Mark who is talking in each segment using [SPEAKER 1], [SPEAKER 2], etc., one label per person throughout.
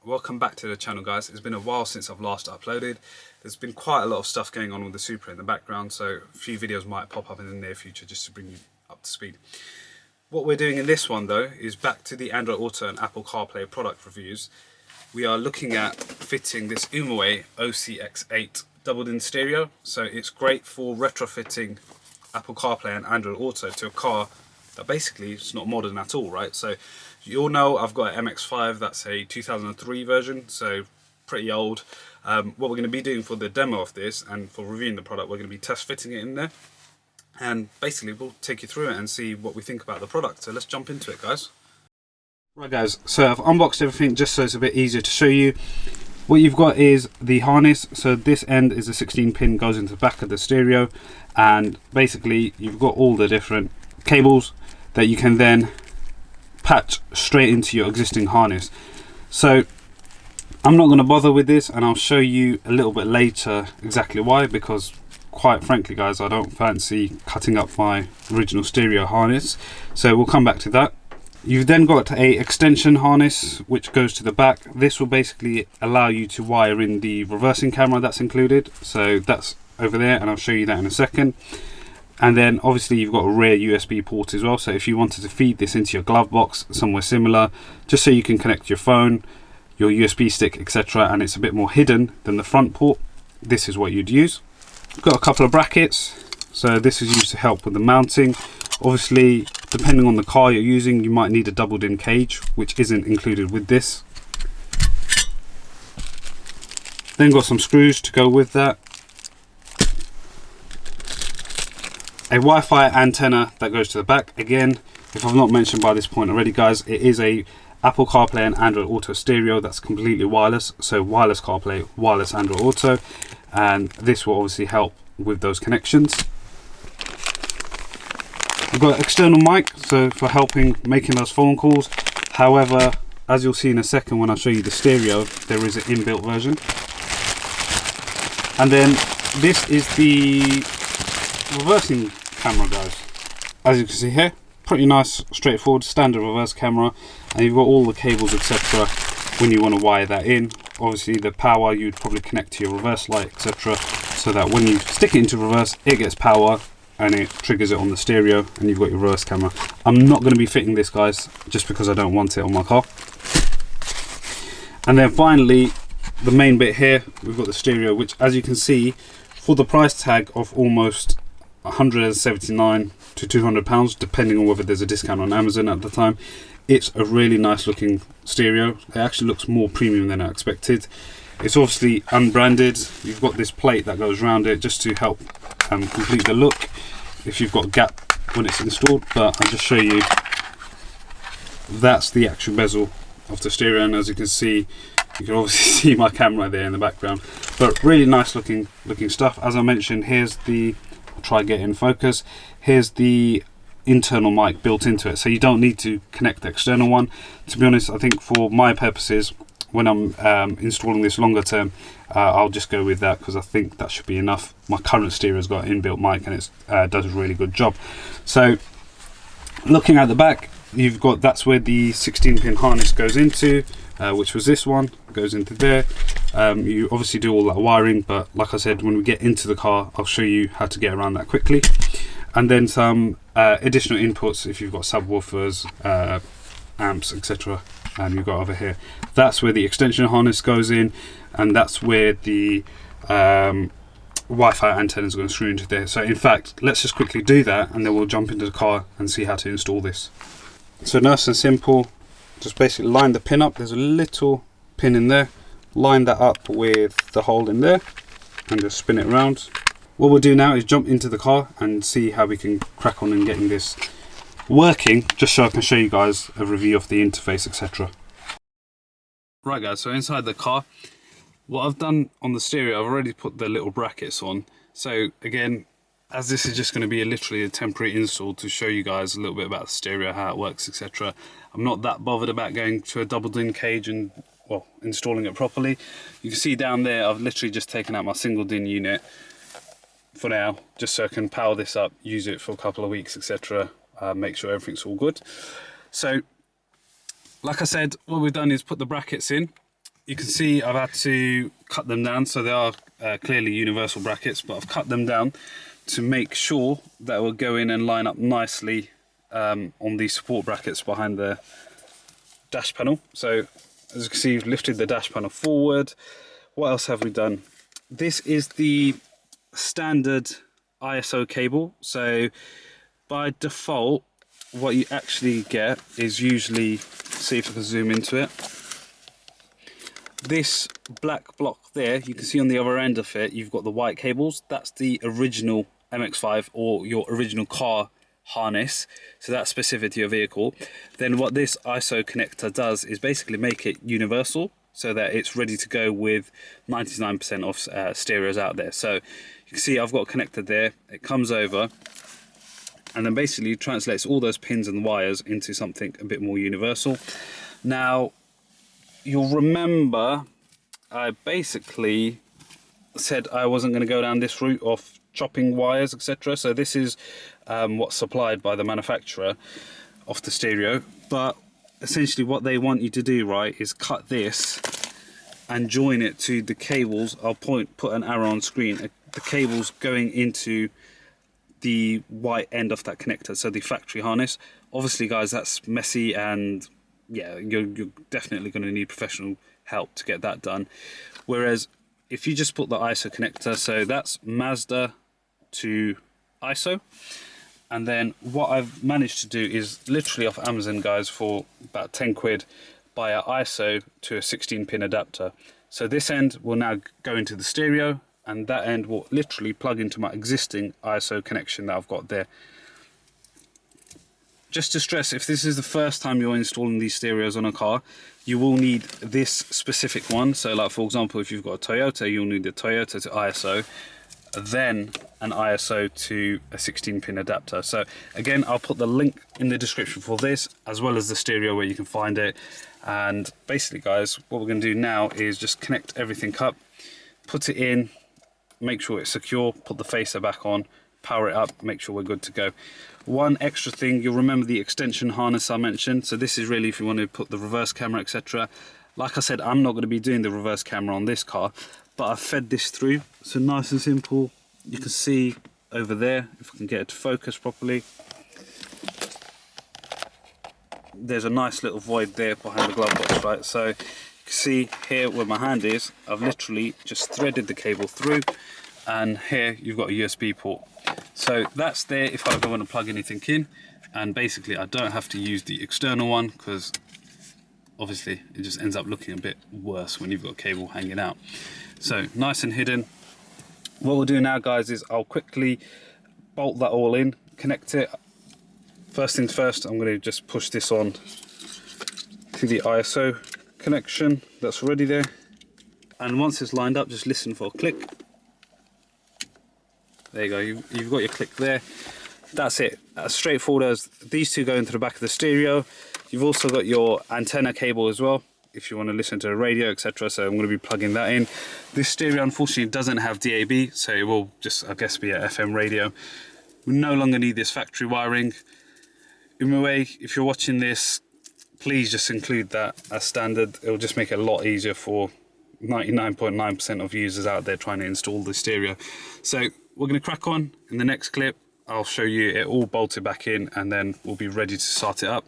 [SPEAKER 1] Welcome back to the channel, guys. It's been a while since I've last uploaded. There's been quite a lot of stuff going on with the Supra in the background, so a few videos might pop up in the near future just to bring you up to speed. What we're doing in this one though is back to the Android Auto and Apple Carplay product reviews. We are looking at fitting this UMIWE OXC8 doubled-in stereo. So it's great for retrofitting Apple Carplay and Android Auto to a car that basically is not modern at all, right? So you all know I've got an MX-5, that's a 2003 version, so pretty old. What we're going to be doing for the demo of this and for reviewing the product, we're going to be test fitting it in there. And basically we'll take you through it and see what we think about the product. So let's jump into it, guys. Right guys, so I've unboxed everything just so it's a bit easier to show you. What you've got is the harness. So this end is a 16 pin, goes into the back of the stereo, and basically you've got all the different cables that you can then patch straight into your existing harness. So I'm not going to bother with this, and I'll show you a little bit later exactly why, because quite frankly guys, I don't fancy cutting up my original stereo harness, so we'll come back to that. You've then got a extension harness which goes to the back. This will basically allow you to wire in the reversing camera that's included, so that's over there and I'll show you that in a second. And then obviously you've got a rear USB port as well, so if you wanted to feed this into your glove box somewhere similar, just so you can connect your phone, your USB stick, etc., and it's a bit more hidden than the front port, this is what you'd use. Got a couple of brackets, so this is used to help with the mounting. Obviously, depending on the car you're using, you might need a doubled-in cage, which isn't included with this. Then got some screws to go with that. A Wi-Fi antenna that goes to the back. Again, if I've not mentioned by this point already guys, it is a Apple CarPlay and Android Auto stereo that's completely wireless. So wireless CarPlay, wireless Android Auto, and this will obviously help with those connections. I've got an external mic, so for helping making those phone calls. However, as you'll see in a second when I show you the stereo, there is an inbuilt version. And then this is the reversing camera, guys. As you can see here, pretty nice, straightforward, standard reverse camera, and you've got all the cables, etc. when you want to wire that in. Obviously the power you'd probably connect to your reverse light, etc., so that when you stick it into reverse, it gets power and it triggers it on the stereo, and you've got your reverse camera. I'm not going to be fitting this, guys, just because I don't want it on my car. And then finally, the main bit here, we've got the stereo, which as you can see, for the price tag of almost 179 to 200 pounds, depending on whether there's a discount on Amazon at the time, it's a really nice looking stereo. It actually looks more premium than I expected. It's obviously unbranded. You've got this plate that goes around it just to help complete the look if you've got a gap when it's installed, but I'll just show you. That's the actual bezel of the stereo, and as you can see, you can obviously see my camera there in the background, but really nice looking stuff. As I mentioned, here's the, I'll try to get in focus, here's the internal mic built into it, so you don't need to connect the external one. To be honest, I think for my purposes, when I'm installing this longer term, I'll just go with that because I think that should be enough. My current stereo's got an inbuilt mic and it does a really good job. So looking at the back, you've got, that's where the 16 pin harness goes into, which was this one, goes into there. You obviously do all that wiring, but like I said, when we get into the car, I'll show you how to get around that quickly. And then some additional inputs if you've got subwoofers, amps, etc. You've got over here. That's where the extension harness goes in, and that's where the Wi-Fi antenna is going to screw into there. So in fact, let's just quickly do that, and then we'll jump into the car and see how to install this. So nice and simple, just basically line the pin up. There's a little pin in there. Line that up with the hole in there, and just spin it around. What we'll do now is jump into the car and see how we can crack on and getting this working, just so I can show you guys a review of the interface, etc. Right guys, so inside the car, what I've done on the stereo, I've already put the little brackets on. So again, as this is just going to be literally a temporary install to show you guys a little bit about the stereo, how it works, etc. I'm not that bothered about going to a double-din cage and, well, installing it properly. You can see down there, I've literally just taken out my single-din unit for now, just so I can power this up, use it for a couple of weeks, etc. Make sure everything's all good. So like I said, what we've done is put the brackets in. you can see I've had to cut them down, so they are clearly universal brackets, but I've cut them down to make sure that will go in and line up nicely on these support brackets behind the dash panel. So as you can see, we've lifted the dash panel forward. What else have we done? This is the standard ISO cable. So by default, what you actually get is usually, see if I can zoom into it, this black block there, you can see on the other end of it, you've got the white cables. That's the original MX5 or your original car harness, so that's specific to your vehicle. Then what this ISO connector does is basically make it universal, so that it's ready to go with 99% of stereos out there. So you can see I've got a connector there, it comes over and then basically translates all those pins and wires into something a bit more universal. Now you'll remember I basically said I wasn't going to go down this route of chopping wires, etc. So this is what's supplied by the manufacturer of the stereo, but essentially what they want you to do, right, is cut this and join it to the cables. I'll put an arrow on screen, the cables going into the white end of that connector, so the factory harness. Obviously guys, that's messy, and yeah, you're definitely going to need professional help to get that done. Whereas if you just put the ISO connector, so that's Mazda to ISO, and then what I've managed to do is literally off Amazon, guys, for about 10 quid, buy an ISO to a 16-pin adapter. So this end will now go into the stereo, and that end will literally plug into my existing ISO connection that I've got there. Just to stress, if this is the first time you're installing these stereos on a car, you will need this specific one. So like for example, if you've got a Toyota, you'll need the Toyota to ISO, then an ISO to a 16-pin adapter. So again, I'll put the link in the description for this, as well as the stereo where you can find it. And basically guys, what we're going to do now is just connect everything up, put it in, make sure it's secure, put the facer back on, power it up, make sure we're good to go. One extra thing, you'll remember the extension harness I mentioned. So this is really if you want to put the reverse camera, etc. Like I said, I'm not going to be doing the reverse camera on this car, but I've fed this through. So nice and simple. You can see over there, if I can get it to focus properly, there's a nice little void there behind the glove box, right? So you can see here where my hand is, I've literally just threaded the cable through, and here you've got a USB port. So that's there if I ever want to plug anything in, and basically I don't have to use the external one, because obviously it just ends up looking a bit worse when you've got a cable hanging out. So nice and hidden. What we'll do now guys is I'll quickly bolt that all in, connect it. First things first, I'm going to just push this on to the ISO connection that's already there, and once it's lined up, just listen for a click. There you go, you've got your click there. That's it, as straightforward as these two go into the back of the stereo. You've also got your antenna cable as well, if you want to listen to a radio, etc. So I'm going to be plugging that in. This stereo unfortunately doesn't have DAB, so it will just, I guess, be an FM radio. We no longer need this factory wiring. UMIWE, if you're watching this, please just include that as standard. It will just make it a lot easier for 99.9% of users out there trying to install the stereo. So we're going to crack on. In the next clip, I'll show you it all bolted back in, and then we'll be ready to start it up.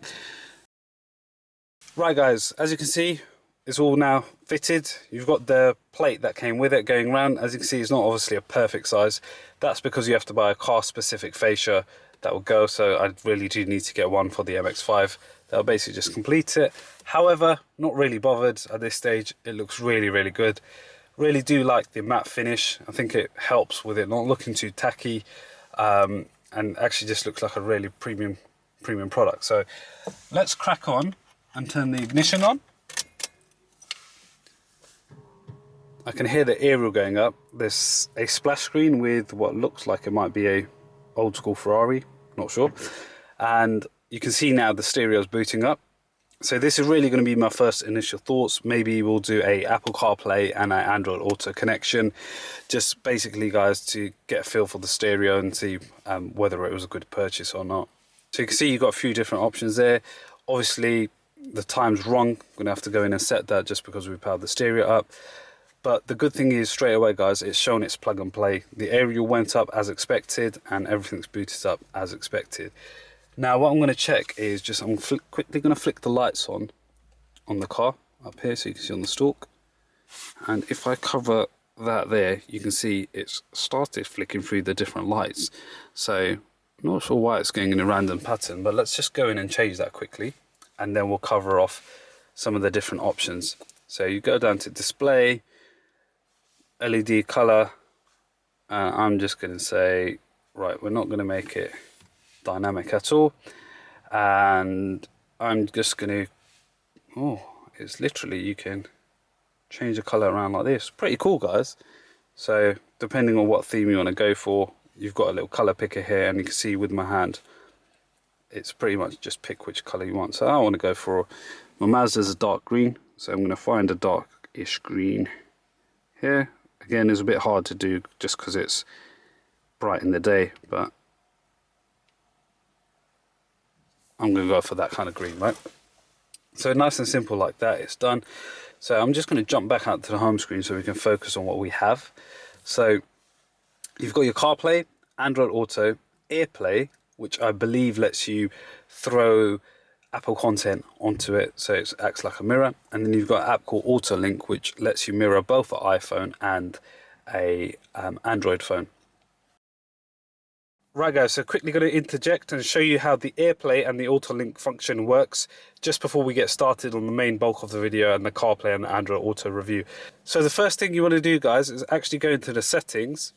[SPEAKER 1] Right guys, as you can see, it's all now fitted. You've got the plate that came with it going around. As you can see, it's not obviously a perfect size. That's because you have to buy a car specific fascia that will go, so I really do need to get one for the MX5. That'll basically just complete it. However, not really bothered at this stage. It looks really, really good. Really do like the matte finish. I think it helps with it not looking too tacky, and actually just looks like a really premium product. So let's crack on and turn the ignition on. I can hear the aerial going up. There's a splash screen with what looks like it might be a old school Ferrari, not sure. And you can see now the stereo's booting up. So this is really going to be my first initial thoughts. Maybe we'll do a Apple Carplay and an Android Auto connection. Just basically guys to get a feel for the stereo and see whether it was a good purchase or not. So you can see you've got a few different options there. Obviously the time's wrong. I'm going to have to go in and set that just because we powered the stereo up. But the good thing is, straight away guys, it's shown its plug and play. The aerial went up as expected and everything's booted up as expected. Now what I'm going to check is just, I'm quickly going to flick the lights on the car up here so you can see on the stalk. And if I cover that there, you can see it's started flicking through the different lights. So I'm not sure why it's going in a random pattern, but let's just go in and change that quickly, and then we'll cover off some of the different options. So you go down to display, LED color, and I'm just going to say, right, we're not going to make it dynamic at all, and I'm just going to, oh, it's literally, you can change the color around like this. Pretty cool guys. So depending on what theme you want to go for, you've got a little color picker here, and you can see with my hand it's pretty much just pick which color you want. So I want to go for, my Mazda's a dark green, so I'm going to find a darkish green here. Again, it's a bit hard to do just because it's bright in the day, but I'm going to go for that kind of green, right? So nice and simple like that, it's done. So I'm just going to jump back out to the home screen so we can focus on what we have. So you've got your CarPlay, Android Auto, Airplay, which I believe lets you throw Apple content onto it, so it acts like a mirror. And then you've got an app called AutoLink, which lets you mirror both an iPhone and a Android phone. Right guys, so quickly going to interject and show you how the Airplay and the AutoLink function works just before we get started on the main bulk of the video and the CarPlay and the Android Auto review. So the first thing you want to do guys is actually go into the settings,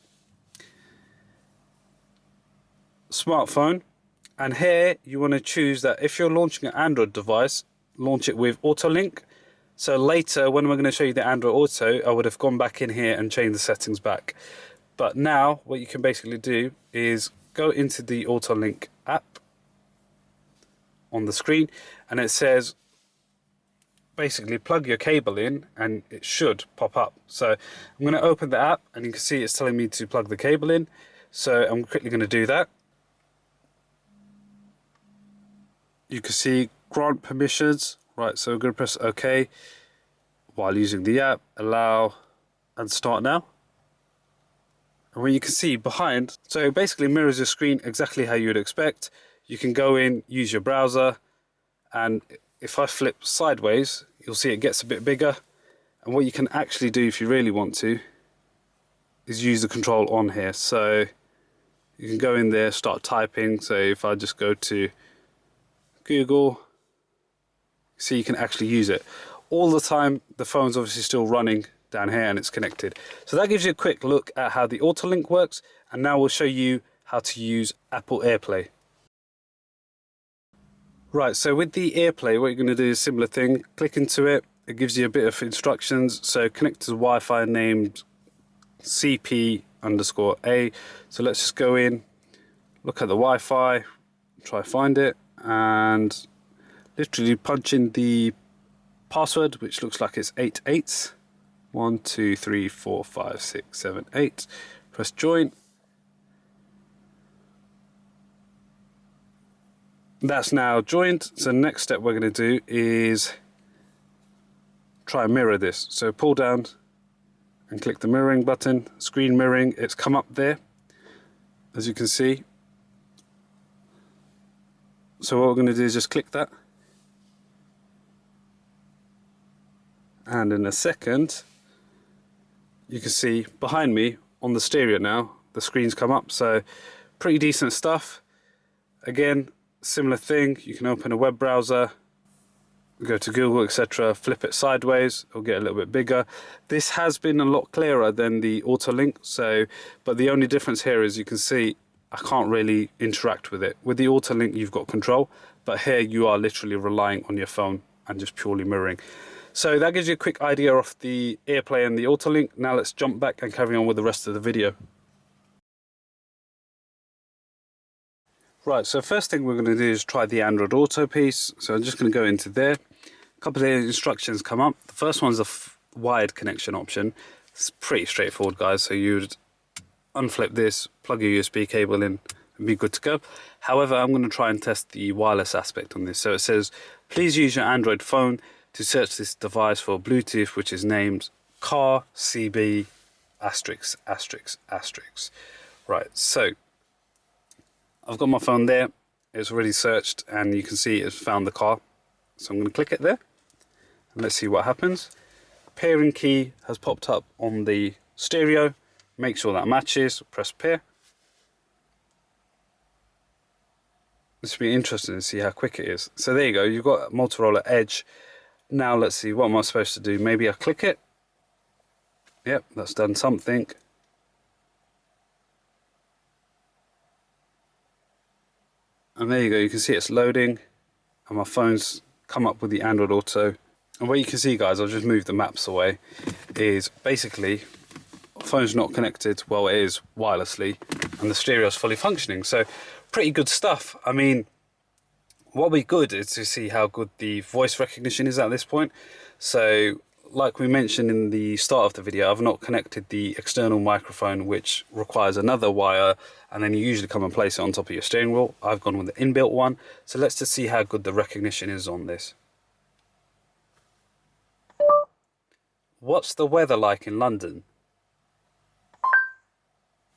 [SPEAKER 1] smartphone, and here you want to choose that if you're launching an Android device, launch it with AutoLink. So later when we're going to show you the Android Auto, I would have gone back in here and changed the settings back. But now what you can basically do is go into the AutoLink app on the screen, and it says basically plug your cable in and it should pop up. So I'm going to open the app and you can see it's telling me to plug the cable in. So I'm quickly going to do that. You can see grant permissions, right? So I'm going to press OK while using the app, allow, and start now. And what you can see behind, so it basically mirrors your screen exactly how you would expect. You can go in, use your browser, and if I flip sideways, you'll see it gets a bit bigger. And what you can actually do if you really want to is use the control on here. So you can go in there, start typing. So if I just go to Google, so you can actually use it. All the time, the phone's obviously still running down here and it's connected. So that gives you a quick look at how the AutoLink works, and now we'll show you how to use Apple Airplay. Right, so with the Airplay, what you're going to do is a similar thing. Click into it, it gives you a bit of instructions. So connect to the Wi-Fi named CP_A. So let's just go in, look at the Wi-Fi, try find it, and literally punch in the password, which looks like it's 8 8s. 1 2 3 4 5 6 7 8. Press join. That's now joined. So the next step we're going to do is try and mirror this. So pull down and click the mirroring button, screen mirroring. It's come up there, as you can see. So what we're going to do is just click that, and in a second you can see behind me on the stereo now the screen's come up. So pretty decent stuff. Again, similar thing, you can open a web browser, go to Google, etc., flip it sideways, it'll get a little bit bigger. This has been a lot clearer than the AutoLink, so but the only difference here is you can see I can't really interact with it. With the AutoLink you've got control, but here you are literally relying on your phone and just purely mirroring. So that gives you a quick idea of the Airplay and the AutoLink. Now let's jump back and carry on with the rest of the video. Right, so first thing we're going to do is try the Android Auto piece. So I'm just going to go into there. A couple of instructions come up. The first one's the wired connection option. It's pretty straightforward, guys. So you'd unflip this, plug your USB cable in, and be good to go. However, I'm going to try and test the wireless aspect on this. So it says Please use your Android phone to search this device for Bluetooth, which is named car CB asterisk asterisk asterisk. Right, so I've got my phone there. It's already searched and you can see it's found the car. So I'm going to click it there and let's see what happens. Pairing key has popped up on the stereo. Make sure that matches, press pair. This will be interesting to see how quick it is. So there you go, you've got Motorola Edge. Now let's see, what am I supposed to do? Maybe I click it. Yep, that's done something. And there you go, you can see it's loading and my phone's come up with the Android Auto. And what you can see, guys, I'll just move the maps away, is basically phone's not connected, well it is wirelessly, and the stereo is fully functioning. So pretty good stuff. I mean, what would be good is to see how good the voice recognition is at this point. So like we mentioned in the start of the video, I've not connected the external microphone, which requires another wire, and then you usually come and place it on top of your steering wheel. I've gone with the inbuilt one. So let's just see how good the recognition is on this. What's the weather like in London?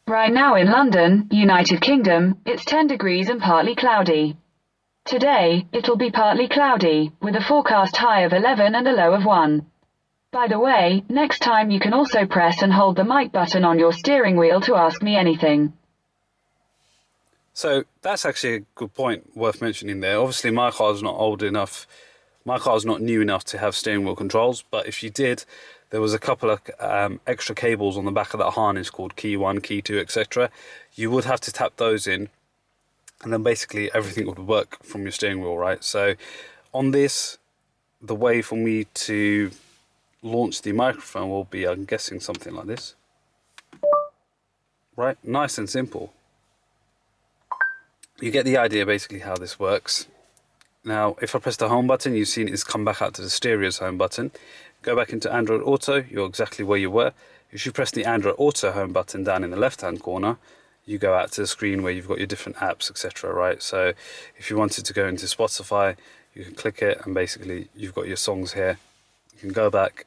[SPEAKER 2] Right now in London, United Kingdom, it's 10 degrees and partly cloudy. Today, it'll be partly cloudy, with a forecast high of 11 and a low of 1. By the way, next time you can also press and hold the mic button on your steering wheel to ask me anything.
[SPEAKER 1] So that's actually a good point worth mentioning there. Obviously my car's not old enough, my car's not new enough to have steering wheel controls, but if you did, there was a couple of extra cables on the back of that harness called key 1, key 2, etc. You would have to tap those in, and then basically everything would work from your steering wheel, right? So on this, the way for me to launch the microphone will be, I'm guessing, something like this. Right, nice and simple. You get the idea basically how this works. Now, if I press the home button, you've seen it's come back out to the stereo's home button. Go back into Android Auto, you're exactly where you were. If you press the Android Auto home button down in the left-hand corner, you go out to the screen where you've got your different apps, etc. Right? So if you wanted to go into Spotify, you can click it and basically you've got your songs here. You can go back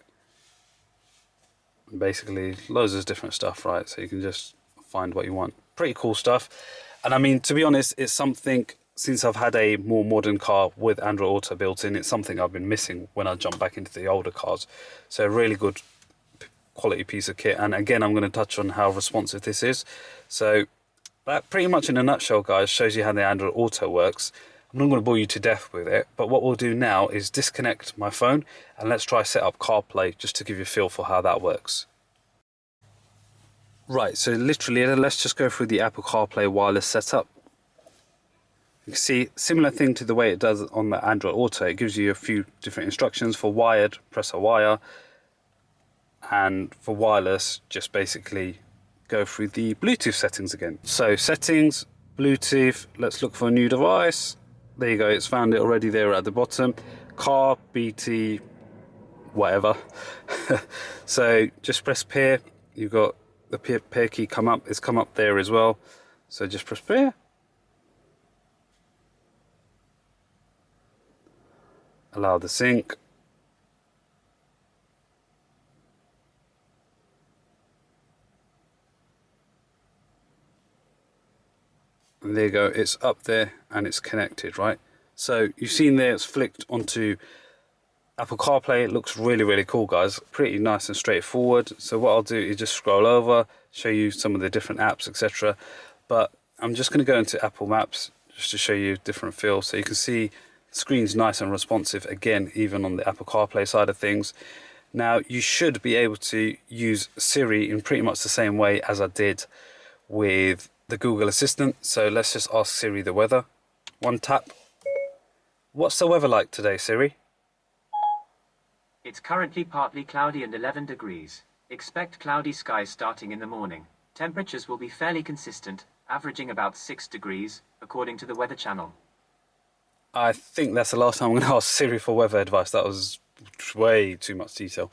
[SPEAKER 1] and basically loads of different stuff, right? So you can just find what you want. Pretty cool stuff. And I mean, to be honest, it's something, since I've had a more modern car with Android Auto built in, it's something I've been missing when I jump back into the older cars. So a really good quality piece of kit. And again, I'm going to touch on how responsive this is. So that pretty much in a nutshell, guys, shows you how the Android Auto works. I'm not going to bore you to death with it, but what we'll do now is disconnect my phone and let's try set up Carplay just to give you a feel for how that works. Right, so literally let's just go through the Apple CarPlay wireless setup. You can see, similar thing to the way it does on the Android Auto. It gives you a few different instructions. For wired, press a wire. And for wireless, just basically go through the Bluetooth settings again. So settings, Bluetooth, let's look for a new device. There you go, it's found it already there at the bottom. Car, BT, whatever. So just press pair. You've got the pair key come up. It's come up there as well. So just press pair. Allow the sync. And there you go, it's up there and it's connected, right? So you've seen there it's flicked onto Apple CarPlay. It looks really, really cool, guys. Pretty nice and straightforward. So what I'll do is just scroll over, show you some of the different apps, etc. But I'm just going to go into Apple Maps just to show you different feels. So you can see the screen's nice and responsive again, even on the Apple CarPlay side of things. Now you should be able to use Siri in pretty much the same way as I did with the Google Assistant. So let's just ask Siri the weather. One tap. What's the weather like today, Siri?
[SPEAKER 3] It's currently partly cloudy and 11 degrees. Expect cloudy skies starting in the morning. Temperatures will be fairly consistent, averaging about 6 degrees, according to the Weather Channel.
[SPEAKER 1] I think that's the last time I'm going to ask Siri for weather advice. That was way too much detail.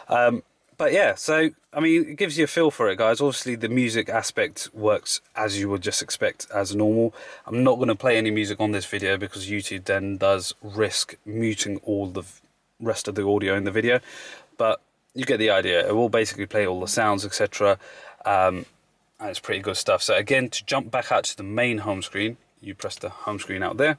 [SPEAKER 1] But But yeah, so I mean, it gives you a feel for it, guys. Obviously, the music aspect works as you would just expect as normal. I'm not going to play any music on this video because YouTube then does risk muting all the rest of the audio in the video. But you get the idea. It will basically play all the sounds, etc. And it's pretty good stuff. So again, to jump back out to the main home screen, you press the home screen out there.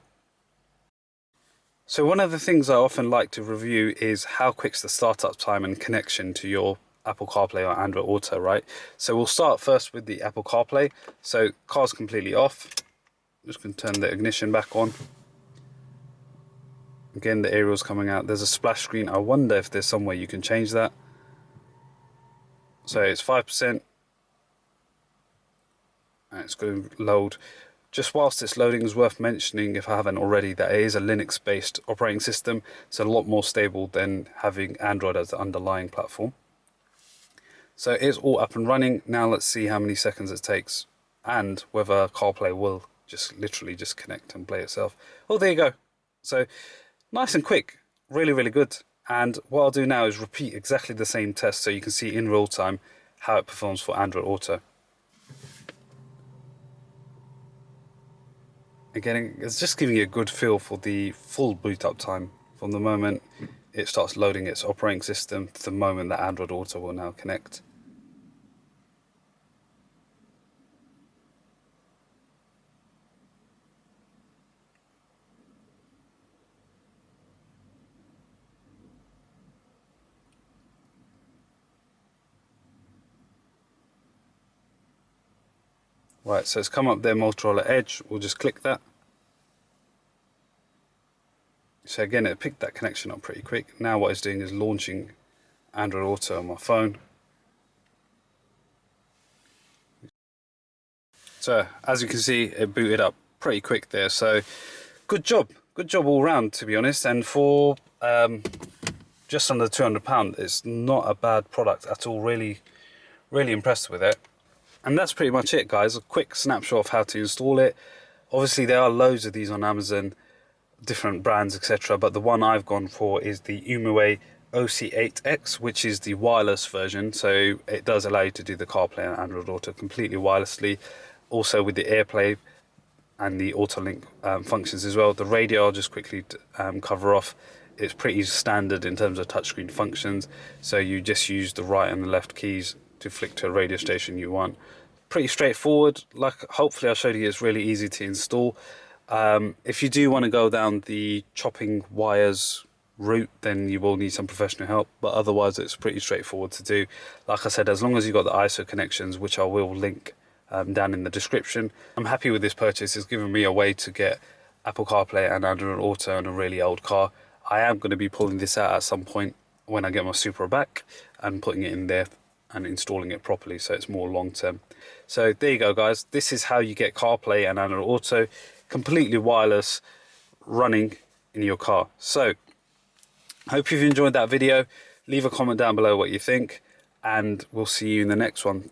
[SPEAKER 1] So one of the things I often like to review is how quick's the startup time and connection to your Apple CarPlay or Android Auto, right? So we'll start first with the Apple CarPlay. So car's completely off. Just going to turn the ignition back on. Again, the aerial's coming out. There's a splash screen. I wonder if there's some way you can change that. So it's 5%. And it's going to load. Just whilst it's loading, it's worth mentioning, if I haven't already, that it is a Linux-based operating system. It's a lot more stable than having Android as the underlying platform. So it's all up and running. Now let's see how many seconds it takes and whether CarPlay will just literally just connect and play itself. Oh, there you go. So nice and quick, really, really good. And what I'll do now is repeat exactly the same test so you can see in real time how it performs for Android Auto. Again, it's just giving you a good feel for the full boot up time from the moment it starts loading its operating system to the moment that Android Auto will now connect. Right, so it's come up there, Motorola Edge. We'll just click that. So again, it picked that connection up pretty quick. Now what it's doing is launching Android Auto on my phone. So as you can see, it booted up pretty quick there. So good job all round, to be honest. And for just under £200, it's not a bad product at all. Really impressed with it. And that's pretty much it, guys. A quick snapshot of how to install it. Obviously, there are loads of these on Amazon, different brands, etc. But the one I've gone for is the UMIWE OXC8X, which is the wireless version. So it does allow you to do the CarPlay and Android Auto completely wirelessly. Also with the Airplay and the AutoLink functions as well. The radio, I'll just quickly cover off. It's pretty standard in terms of touchscreen functions. So you just use the right and the left keys to flick to a radio station you want. Pretty straightforward. Like, hopefully I showed you, it's really easy to install. If you do want to go down the chopping wires route, then you will need some professional help, but otherwise it's pretty straightforward to do. Like I said, as long as you've got the ISO connections, which I will link down in the description. I'm happy with this purchase. It's given me a way to get Apple CarPlay and Android Auto on a really old car. I am going to be pulling this out at some point when I get my Supra back and putting it in there and installing it properly, so it's more long term. So there you go, guys. This is how you get CarPlay and Android Auto completely wireless running in your car. So hope you've enjoyed that video. Leave a comment down below what you think, and we'll see you in the next one.